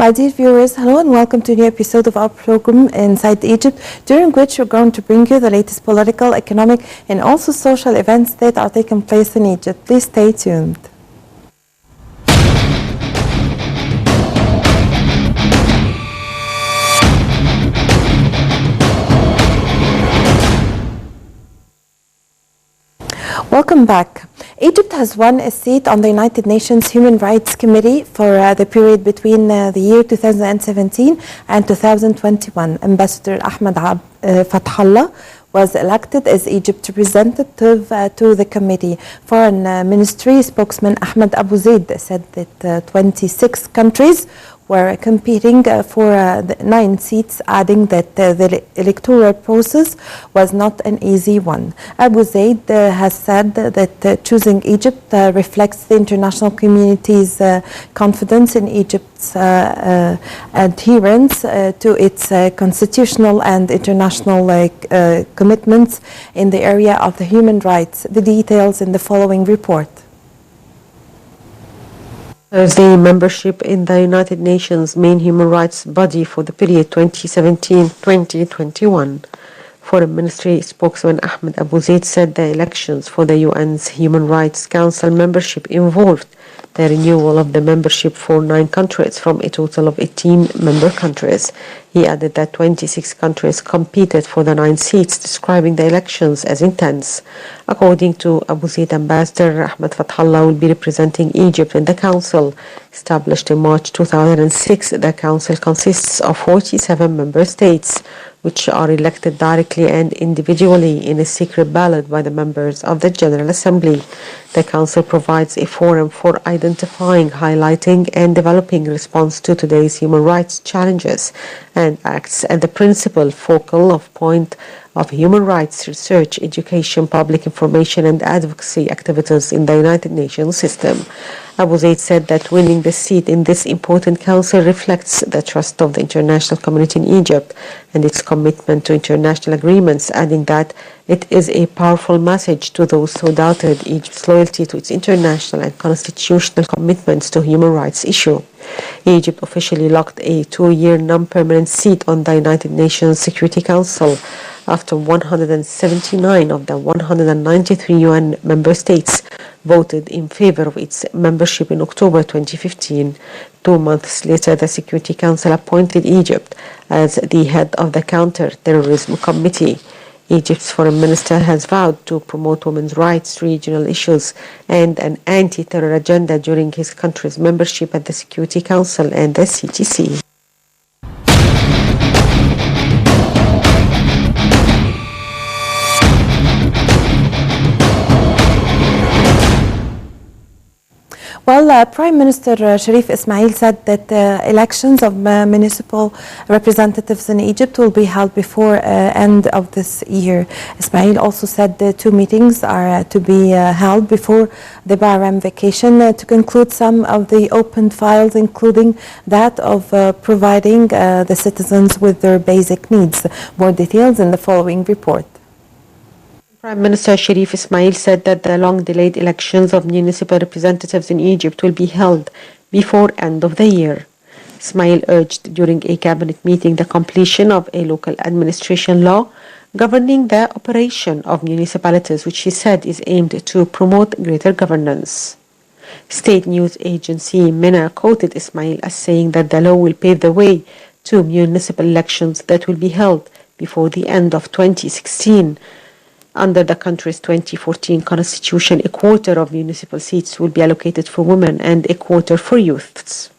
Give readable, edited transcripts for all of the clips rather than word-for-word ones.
My dear viewers, hello and welcome to a new episode of our program Inside Egypt, during which we're going to bring you the latest political, economic and also social events that are taking place in Egypt. Please stay tuned. Welcome back. Egypt has won a seat on the United Nations Human Rights Committee for the period between the year 2017 and 2021. Ambassador Ahmed Fathallah was elected as Egypt's representative to the committee. Foreign Ministry spokesman Ahmed Abu Zaid said that 26 countries were competing for the 9 seats, adding that the electoral process was not an easy one. Abu Zaid has said that choosing Egypt reflects the international community's confidence in Egypt's adherence to its constitutional and international commitments in the area of the human rights. The details in the following report. Thursday, membership in the United Nations main human rights body for the period 2017-2021. Foreign Ministry spokesman Ahmed Abu Zaid said the elections for the UN's Human Rights Council membership involved the renewal of the membership for 9 countries from a total of 18 member countries. He added that 26 countries competed for the 9 seats, describing the elections as intense. According to Abu Zaid, Ambassador Ahmed Fathallah will be representing Egypt in the Council. Established in March 2006, the Council consists of 47 member states, which are elected directly and individually in a secret ballot by the members of the General Assembly. The Council provides a forum for identifying, highlighting, and developing response to today's human rights challenges, and acts as the principal focal point of human rights research, education, public information, and advocacy activities in the United Nations system. Abu Zaid said that winning the seat in this important council reflects the trust of the international community in Egypt and its commitment to international agreements, adding that it is a powerful message to those who doubted Egypt's loyalty to its international and constitutional commitments to human rights issue. Egypt officially locked a 2-year non-permanent seat on the United Nations Security Council after 179 of the 193 UN member states voted in favor of its membership in October 2015. 2 months later, the Security Council appointed Egypt as the head of the Counter-Terrorism Committee. Egypt's foreign minister has vowed to promote women's rights, regional issues, and an anti-terror agenda during his country's membership at the Security Council and the CTC. Well, Prime Minister Sharif Ismail said that elections of municipal representatives in Egypt will be held before end of this year. Ismail also said the 2 meetings are to be held before the Bahrain vacation to conclude some of the open files, including that of providing the citizens with their basic needs. More details in the following report. Prime Minister Sharif Ismail said that the long-delayed elections of municipal representatives in Egypt will be held before end of the year. Ismail urged during a cabinet meeting the completion of a local administration law governing the operation of municipalities, which he said is aimed to promote greater governance. State news agency MENA quoted Ismail as saying that the law will pave the way to municipal elections that will be held before the end of 2016. Under the country's 2014 constitution, a quarter of municipal seats will be allocated for women and a quarter for youths.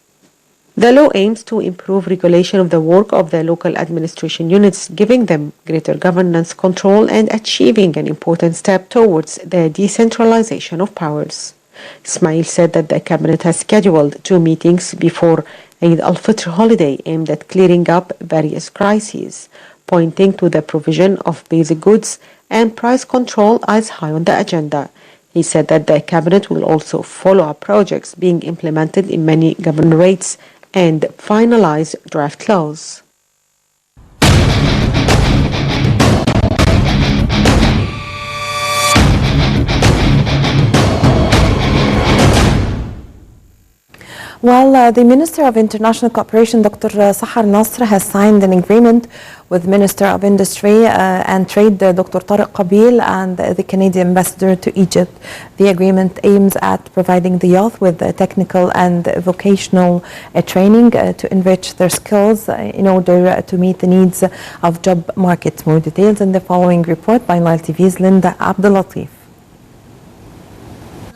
The law aims to improve regulation of the work of the local administration units, giving them greater governance control and achieving an important step towards the decentralization of powers. Ismail said that the cabinet has scheduled 2 meetings before Eid al-Fitr holiday aimed at clearing up various crises, pointing to the provision of basic goods and price control as high on the agenda. He said that the cabinet will also follow up projects being implemented in many governorates and finalize draft laws. Well, the Minister of International Cooperation, Dr. Sahar Nasr, has signed an agreement with Minister of Industry and Trade, Dr. Tariq Qabil, and the Canadian Ambassador to Egypt. The agreement aims at providing the youth with technical and vocational training to enrich their skills in order to meet the needs of job markets. More details in the following report by Nile TV's Linda Abdulatif.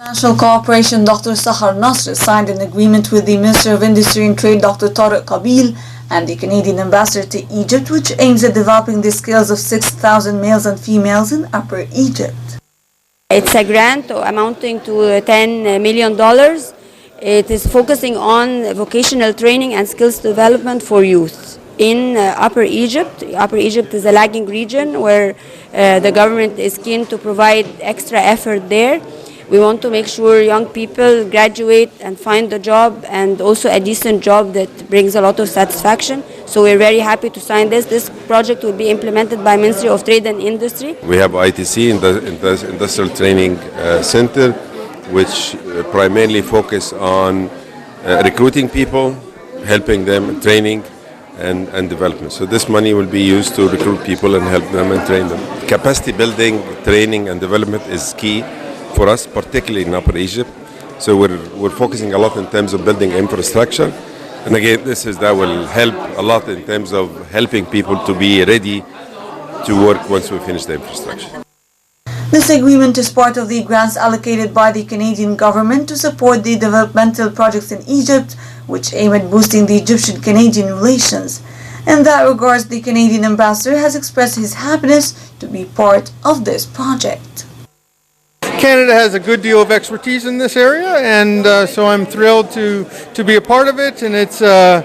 International Cooperation Dr. Sahar Nasr signed an agreement with the Minister of Industry and Trade Dr. Tariq Qabil and the Canadian Ambassador to Egypt, which aims at developing the skills of 6,000 males and females in Upper Egypt. It's a grant amounting to $10 million. It is focusing on vocational training and skills development for youth in Upper Egypt. Upper Egypt is a lagging region where the government is keen to provide extra effort there. We want to make sure young people graduate and find a job, and also a decent job that brings a lot of satisfaction. So we're very happy to sign this. This project will be implemented by Ministry of Trade and Industry. We have ITC, Industrial Training Center, which primarily focus on recruiting people, helping them, training and development. So this money will be used to recruit people and help them and train them. Capacity building, training and development is key for us, particularly in Upper Egypt. So we're focusing a lot in terms of building infrastructure. And again, that will help a lot in terms of helping people to be ready to work once we finish the infrastructure. This agreement is part of the grants allocated by the Canadian government to support the developmental projects in Egypt, which aim at boosting the Egyptian-Canadian relations. In that regards, the Canadian ambassador has expressed his happiness to be part of this project. Canada has a good deal of expertise in this area, and so I'm thrilled to be a part of it. And it's a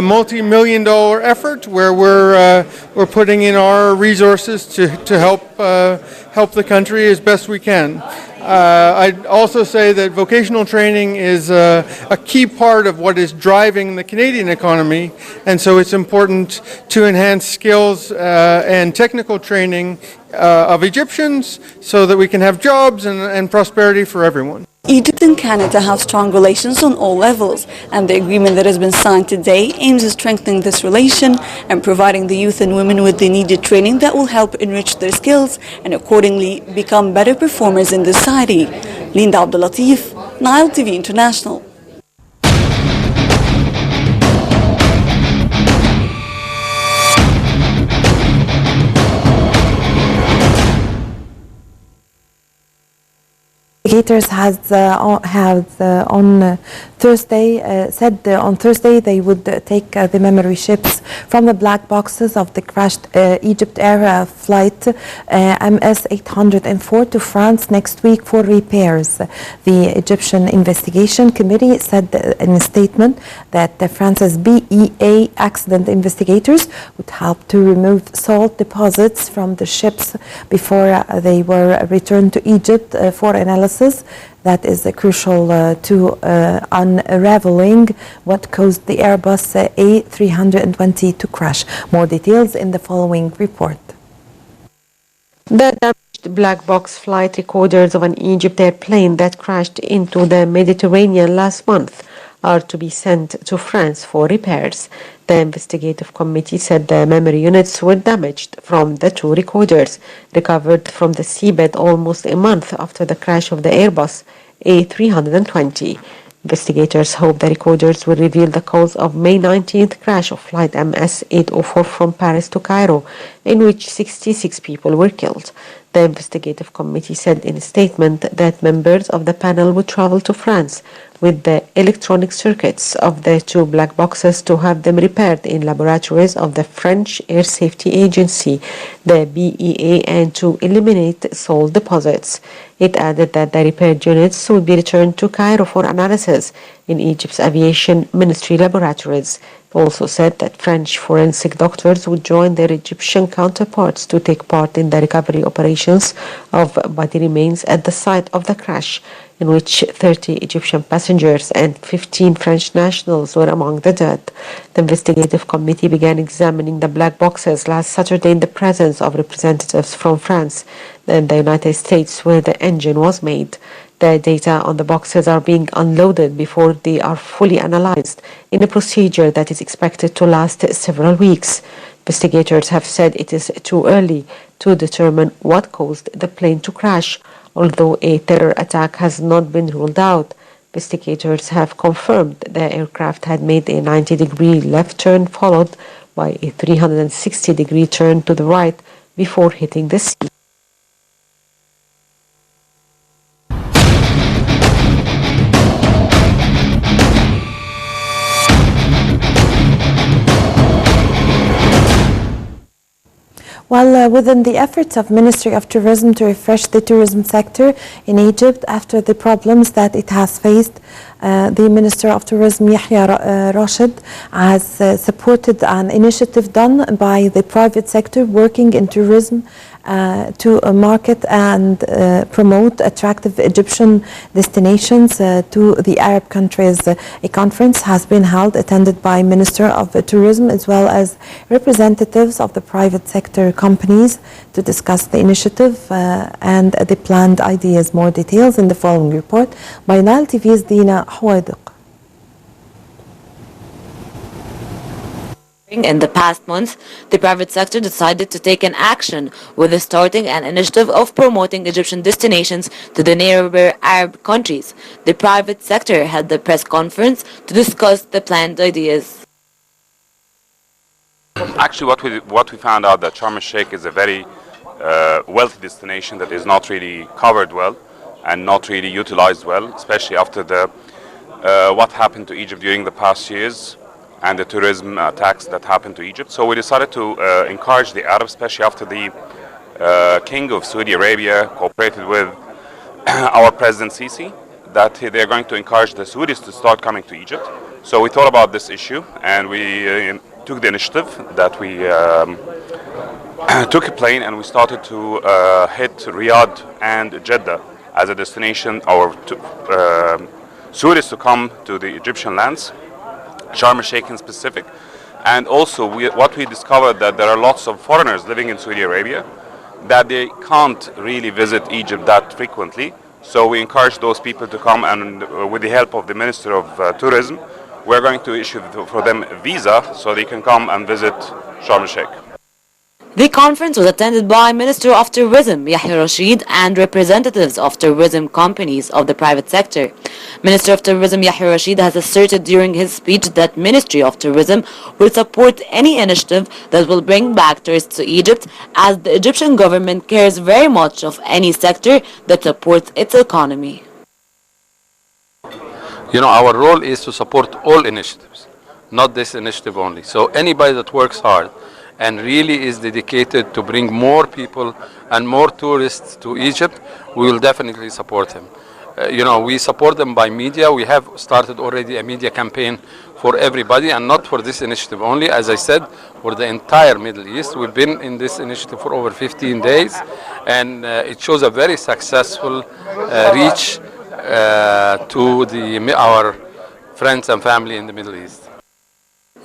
multi-million-dollar effort where we're putting in our resources to help the country as best we can. I'd also say that vocational training is a key part of what is driving the Canadian economy, and so it's important to enhance skills and technical training of Egyptians so that we can have jobs and prosperity for everyone. Egypt and Canada have strong relations on all levels, and the agreement that has been signed today aims at strengthening this relation and providing the youth and women with the needed training that will help enrich their skills and accordingly become better performers in society. Linda Abdulatif, Nile TV International. Investigators said on Thursday they would take the memory chips from the black boxes of the crashed Egypt Air flight MS-804 to France next week for repairs. The Egyptian Investigation Committee said in a statement that France's BEA accident investigators would help to remove salt deposits from the ships before they were returned to Egypt for analysis. That is crucial to unraveling what caused the Airbus A320 to crash. More details in the following report. The damaged black box flight recorders of an Egypt airplane that crashed into the Mediterranean last month are to be sent to France for repairs. The investigative committee said the memory units were damaged from the two recorders, recovered from the seabed almost a month after the crash of the Airbus A320. Investigators hope the recorders will reveal the cause of May 19th crash of flight MS-804 from Paris to Cairo, in which 66 people were killed. The investigative committee said in a statement that members of the panel would travel to France with the electronic circuits of the two black boxes to have them repaired in laboratories of the French Air Safety Agency, the BEA, and to eliminate salt deposits. It added that the repaired units would be returned to Cairo for analysis in Egypt's Aviation Ministry laboratories. It also said that French forensic doctors would join their Egyptian counterparts to take part in the recovery operations of body remains at the site of the crash, in which 30 Egyptian passengers and 15 French nationals were among the dead. The investigative committee began examining the black boxes last Saturday in the presence of representatives from France and the United States, where the engine was made. The data on the boxes are being unloaded before they are fully analyzed in a procedure that is expected to last several weeks. Investigators have said it is too early to determine what caused the plane to crash, although a terror attack has not been ruled out. Investigators have confirmed the aircraft had made a 90-degree left turn followed by a 360-degree turn to the right before hitting the sea. Well, within the efforts of Ministry of Tourism to refresh the tourism sector in Egypt after the problems that it has faced, the Minister of Tourism, Yahya Rashid, has supported an initiative done by the private sector working in tourism to market and promote attractive Egyptian destinations to the Arab countries. A conference has been held attended by Minister of Tourism as well as representatives of the private sector companies to discuss the initiative and the planned ideas. More details in the following report by Nile TV's Dina Hawaidiq. In the past months, the private sector decided to take an action with starting an initiative of promoting Egyptian destinations to the neighbor Arab countries. The private sector held a press conference to discuss the planned ideas. Actually, what we found out that Sharm el-Sheikh is a very wealthy destination that is not really covered well and not really utilized well, especially after the what happened to Egypt during the past years and the tourism tax that happened to Egypt. So we decided to encourage the Arabs, especially after the King of Saudi Arabia cooperated with our President Sisi, that they're going to encourage the Saudis to start coming to Egypt. So we thought about this issue and we took the initiative that we took a plane and we started to hit Riyadh and Jeddah as a destination, or Saudis to come to the Egyptian lands, Sharm el-Sheikh in specific. And also what we discovered that there are lots of foreigners living in Saudi Arabia that they can't really visit Egypt that frequently. So we encourage those people to come, and with the help of the Minister of Tourism, we're going to issue for them a visa so they can come and visit Sharm el-Sheikh. The conference was attended by Minister of Tourism Yahya Rashid and representatives of tourism companies of the private sector. Minister of Tourism Yahya Rashid has asserted during his speech that Ministry of Tourism will support any initiative that will bring back tourists to Egypt, as the Egyptian government cares very much of any sector that supports its economy. You know, our role is to support all initiatives, not this initiative only. So anybody that works hard and really is dedicated to bring more people and more tourists to Egypt, we will definitely support him. You know, we support them by media. We have started already a media campaign for everybody, and not for this initiative only. As I said, for the entire Middle East. We've been in this initiative for over 15 days, and it shows a very successful reach to our friends and family in the Middle East.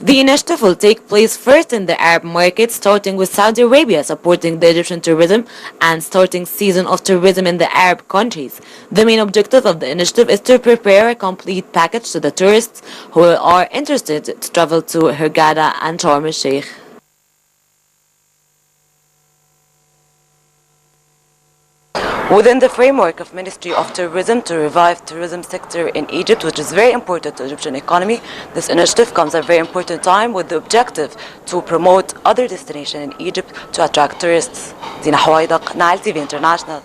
The initiative will take place first in the Arab market, starting with Saudi Arabia supporting the Egyptian tourism and starting season of tourism in the Arab countries. The main objective of the initiative is to prepare a complete package to the tourists who are interested to travel to Hurghada and Sharm el-Sheikh. Within the framework of Ministry of Tourism to revive tourism sector in Egypt, which is very important to the Egyptian economy, this initiative comes at a very important time with the objective to promote other destinations in Egypt to attract tourists. Dina Hawaidiq, Nile TV International.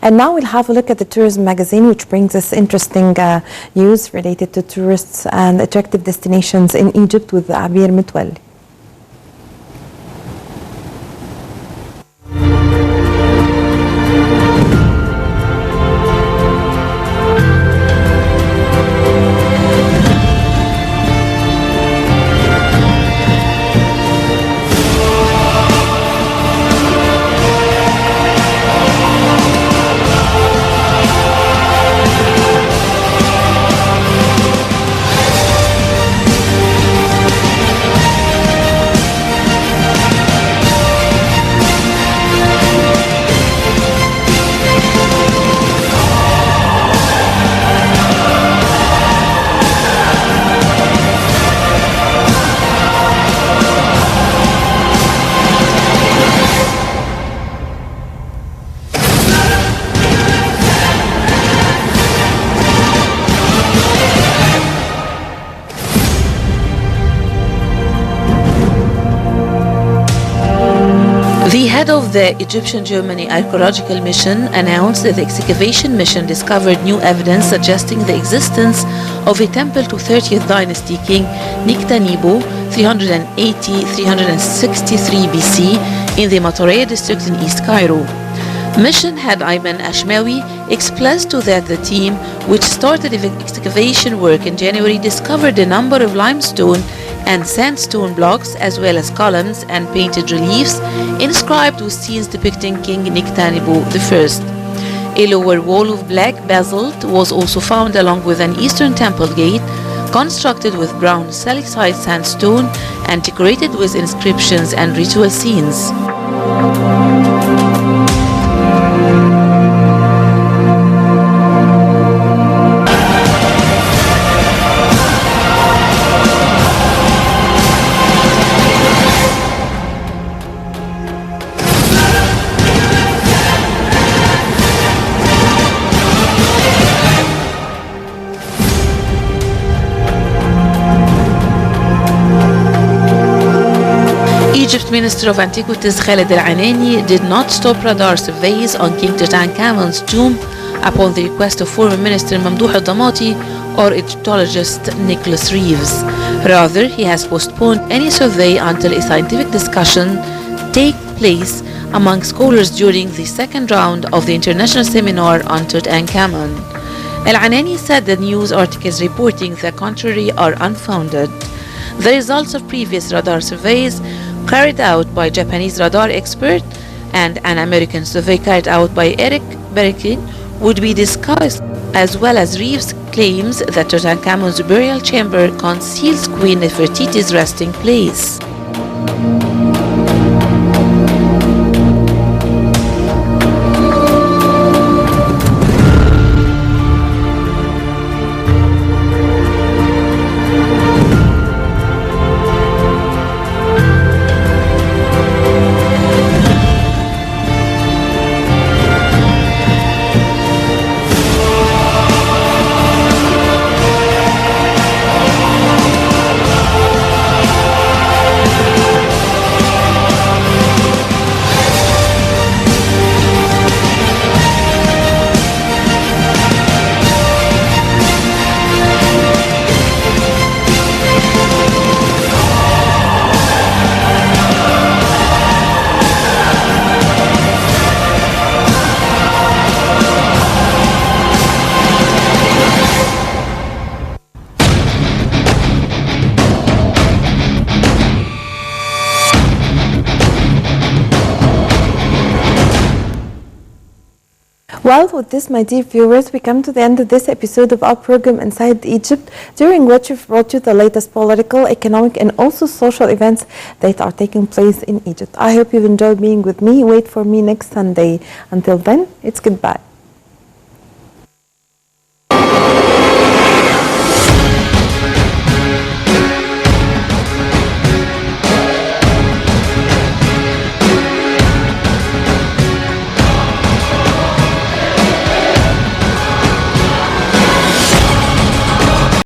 And now we'll have a look at the tourism magazine, which brings us interesting news related to tourists and attractive destinations in Egypt with Abir Mitwalli. of the Egyptian-Germany Archaeological Mission announced that the excavation mission discovered new evidence suggesting the existence of a temple to 30th dynasty king Niktanibu 380-363 BC in the Matorea district in East Cairo. Mission head Ayman Ashmawi expressed to that the team, which started excavation work in January, discovered a number of limestone and sandstone blocks as well as columns and painted reliefs inscribed with scenes depicting King Niktanibu I. A lower wall of black basalt was also found along with an eastern temple gate constructed with brown silicite sandstone and decorated with inscriptions and ritual scenes. Egypt Minister of Antiquities Khaled Al-Anani did not stop radar surveys on King Tutankhamun's tomb upon the request of former Minister Mamdouh al-Damati or Egyptologist Nicholas Reeves. Rather, he has postponed any survey until a scientific discussion take place among scholars during the second round of the international seminar on Tutankhamun. Al-Anani said that news articles reporting the contrary are unfounded. The results of previous radar surveys carried out by Japanese radar expert and an American survey carried out by Eric Berkin would be discussed, as well as Reeves' claims that Tutankhamun's burial chamber conceals Queen Nefertiti's resting place. Well, with this, my dear viewers, we come to the end of this episode of our program Inside Egypt, during which we've brought you the latest political, economic, and also social events that are taking place in Egypt. I hope you've enjoyed being with me. Wait for me next Sunday. Until then, it's goodbye.